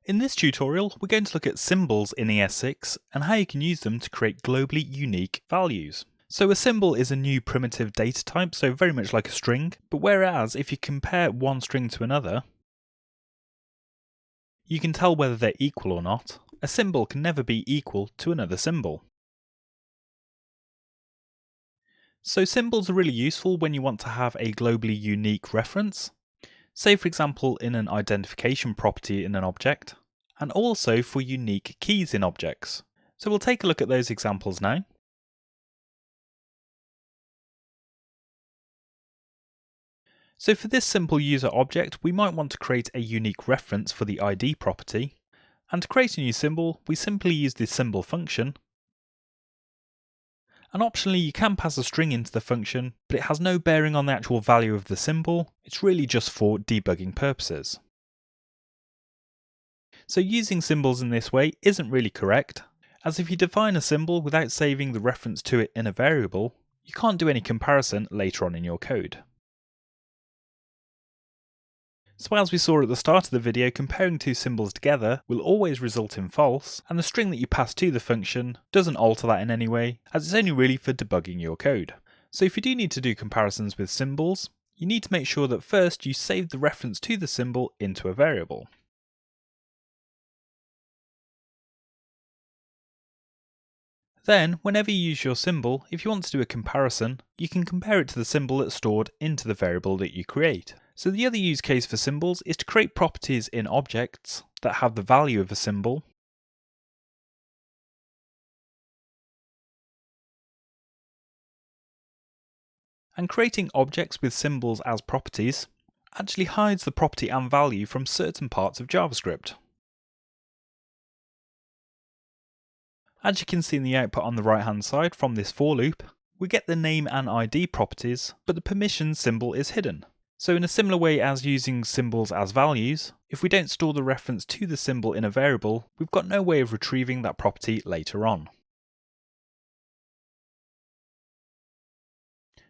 In this tutorial, we're going to look at symbols in ES6 and how you can use them to create globally unique values. So a symbol is a new primitive data type, so very much like a string, but whereas if you compare one string to another, you can tell whether they're equal or not. A symbol can never be equal to another symbol. So symbols are really useful when you want to have a globally unique reference, say for example in an identification property in an object, and also for unique keys in objects. So we'll take a look at those examples now. So for this simple user object, we might want to create a unique reference for the ID property. And to create a new symbol, we simply use the symbol function. And optionally, you can pass a string into the function, but it has no bearing on the actual value of the symbol. It's really just for debugging purposes. So using symbols in this way isn't really correct, as if you define a symbol without saving the reference to it in a variable, you can't do any comparison later on in your code. So as we saw at the start of the video, comparing two symbols together will always result in false, and the string that you pass to the function doesn't alter that in any way, as it's only really for debugging your code. So if you do need to do comparisons with symbols, you need to make sure that first you save the reference to the symbol into a variable. Then, whenever you use your symbol, if you want to do a comparison, you can compare it to the symbol that's stored into the variable that you create. So the other use case for symbols is to create properties in objects that have the value of a symbol, and creating objects with symbols as properties actually hides the property and value from certain parts of JavaScript. As you can see in the output on the right hand side from this for loop, we get the name and ID properties, but the permission symbol is hidden. So in a similar way as using symbols as values, if we don't store the reference to the symbol in a variable, we've got no way of retrieving that property later on.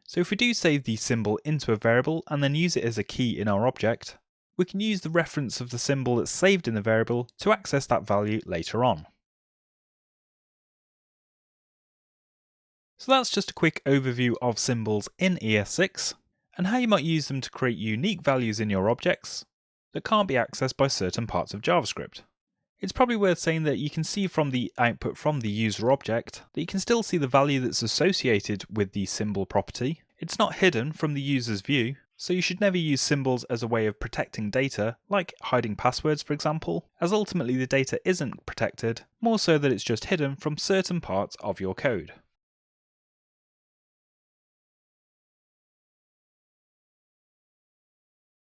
So if we do save the symbol into a variable and then use it as a key in our object, we can use the reference of the symbol that's saved in the variable to access that value later on. So that's just a quick overview of symbols in ES6 and how you might use them to create unique values in your objects that can't be accessed by certain parts of JavaScript. It's probably worth saying that you can see from the output from the user object that you can still see the value that's associated with the symbol property. It's not hidden from the user's view, so you should never use symbols as a way of protecting data, like hiding passwords for example, as ultimately the data isn't protected, more so that it's just hidden from certain parts of your code.